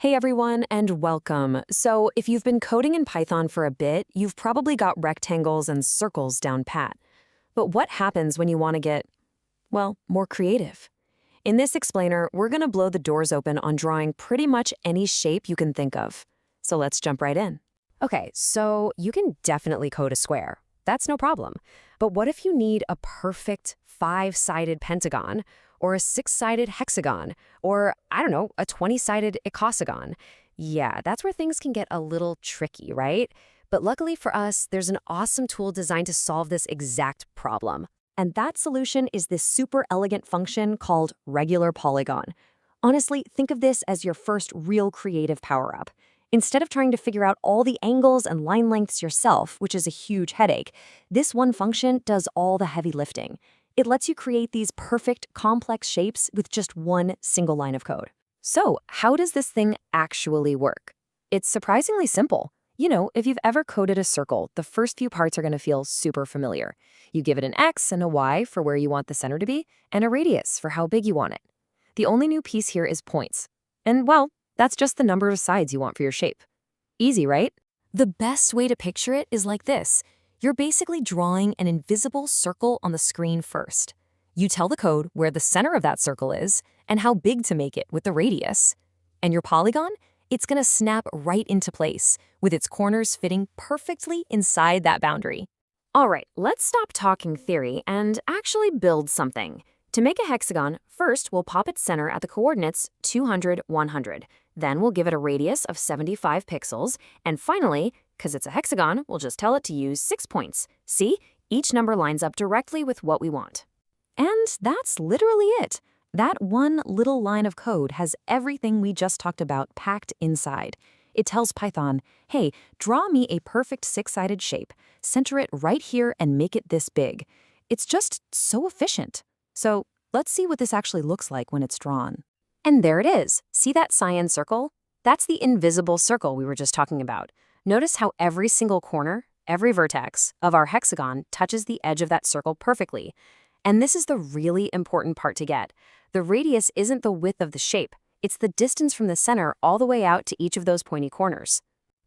Hey everyone, and welcome. So, if you've been coding in Python for a bit, you've probably got rectangles and circles down pat. But what happens when you want to get, well, more creative? In this explainer, we're going to blow the doors open on drawing pretty much any shape you can think of. So let's jump right in. Okay, so you can definitely code a square. That's no problem. But what if you need a perfect five-sided pentagon, or a six-sided hexagon, or, I don't know, a 20-sided icosagon? Yeah, that's where things can get a little tricky, right? But luckily for us, there's an awesome tool designed to solve this exact problem. And that solution is this super elegant function called regular polygon. Honestly, think of this as your first real creative power-up. Instead of trying to figure out all the angles and line lengths yourself, which is a huge headache, this one function does all the heavy lifting. It lets you create these perfect, complex shapes with just one single line of code. So, how does this thing actually work? It's surprisingly simple. You know, if you've ever coded a circle, the first few parts are going to feel super familiar. You give it an X and a Y for where you want the center to be, and a radius for how big you want it. The only new piece here is points. And, well, that's just the number of sides you want for your shape. Easy, right? The best way to picture it is like this. You're basically drawing an invisible circle on the screen first. You tell the code where the center of that circle is and how big to make it with the radius. And your polygon? It's going to snap right into place, with its corners fitting perfectly inside that boundary. All right, let's stop talking theory and actually build something. To make a hexagon, first we'll pop its center at the coordinates 200, 100. Then we'll give it a radius of 75 pixels. And finally, because it's a hexagon, we'll just tell it to use 6 points. See? Each number lines up directly with what we want. And that's literally it. That one little line of code has everything we just talked about packed inside. It tells Python, hey, draw me a perfect six-sided shape, center it right here and make it this big. It's just so efficient. So let's see what this actually looks like when it's drawn. And there it is. See that cyan circle? That's the invisible circle we were just talking about. Notice how every single corner, every vertex of our hexagon touches the edge of that circle perfectly. And this is the really important part to get. The radius isn't the width of the shape. It's the distance from the center all the way out to each of those pointy corners.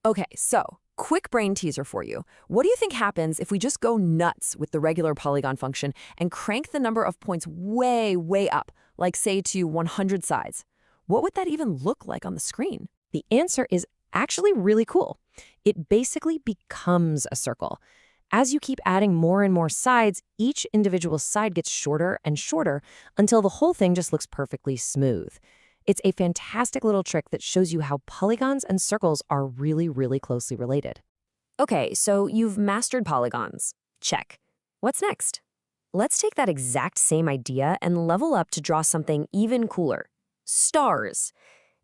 Okay, so quick brain teaser for you. What do you think happens if we just go nuts with the regular polygon function and crank the number of points way, way up, like say to 100 sides? What would that even look like on the screen? The answer is actually really cool. It basically becomes a circle. As you keep adding more and more sides, each individual side gets shorter and shorter until the whole thing just looks perfectly smooth. It's a fantastic little trick that shows you how polygons and circles are really, really closely related. Okay, so you've mastered polygons. Check. What's next? Let's take that exact same idea and level up to draw something even cooler. Stars.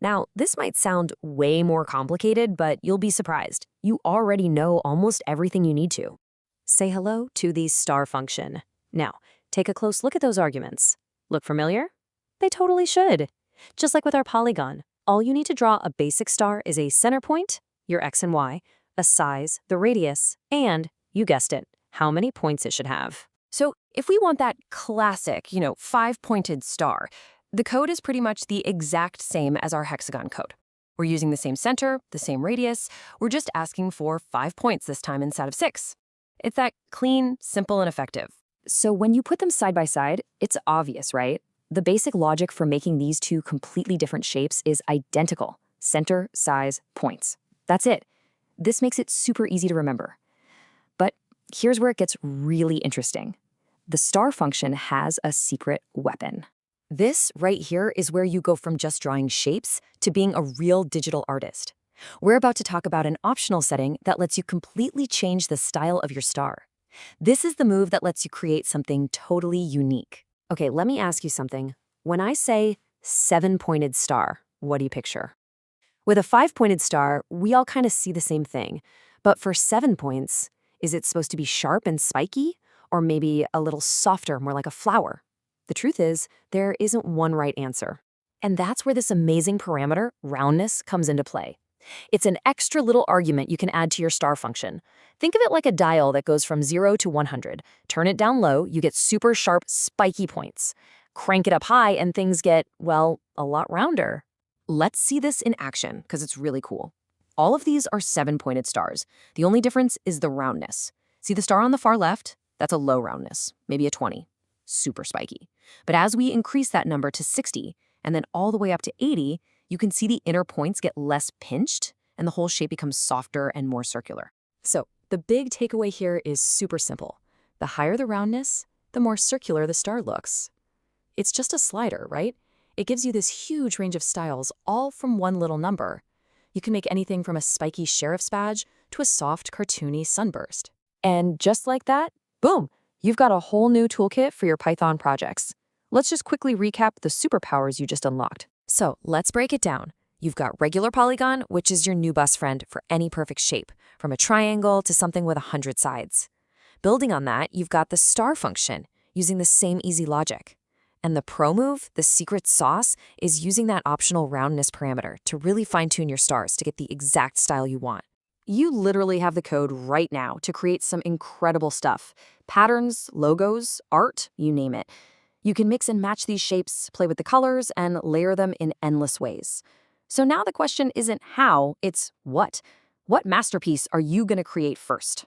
Now, this might sound way more complicated, but you'll be surprised. You already know almost everything you need to. Say hello to the star function. Now, take a close look at those arguments. Look familiar? They totally should. Just like with our polygon, all you need to draw a basic star is a center point, your x and y, a size, the radius, and, you guessed it, how many points it should have. So if we want that classic, five-pointed star, the code is pretty much the exact same as our hexagon code. We're using the same center, the same radius. We're just asking for 5 points this time instead of 6. It's that clean, simple, and effective. So when you put them side by side, it's obvious, right? The basic logic for making these two completely different shapes is identical. Center, size, points. That's it. This makes it super easy to remember. But here's where it gets really interesting. The star function has a secret weapon. This right here is where you go from just drawing shapes to being a real digital artist. We're about to talk about an optional setting that lets you completely change the style of your star. This is the move that lets you create something totally unique. Okay, let me ask you something. When I say 7-pointed star, what do you picture? With a 5-pointed star, we all kind of see the same thing. But for 7 points, is it supposed to be sharp and spiky? Or maybe a little softer, more like a flower? The truth is, there isn't one right answer. And that's where this amazing parameter, roundness, comes into play. It's an extra little argument you can add to your star function. Think of it like a dial that goes from 0 to 100. Turn it down low, you get super sharp, spiky points. Crank it up high and things get, well, a lot rounder. Let's see this in action, because it's really cool. All of these are 7-pointed stars. The only difference is the roundness. See the star on the far left? That's a low roundness, maybe a 20. Super spiky. But as we increase that number to 60, and then all the way up to 80, you can see the inner points get less pinched, and the whole shape becomes softer and more circular. So the big takeaway here is super simple. The higher the roundness, the more circular the star looks. It's just a slider, right? It gives you this huge range of styles, all from one little number. You can make anything from a spiky sheriff's badge to a soft, cartoony sunburst. And just like that, boom, you've got a whole new toolkit for your Python projects. Let's just quickly recap the superpowers you just unlocked. So let's break it down. You've got regular polygon, which is your new best friend for any perfect shape, from a triangle to something with 100 sides. Building on that, you've got the star function, using the same easy logic. And the pro move, the secret sauce, is using that optional roundness parameter to really fine-tune your stars to get the exact style you want. You literally have the code right now to create some incredible stuff. Patterns, logos, art, you name it. You can mix and match these shapes, play with the colors, and layer them in endless ways. So now the question isn't how, it's what. What masterpiece are you going to create first?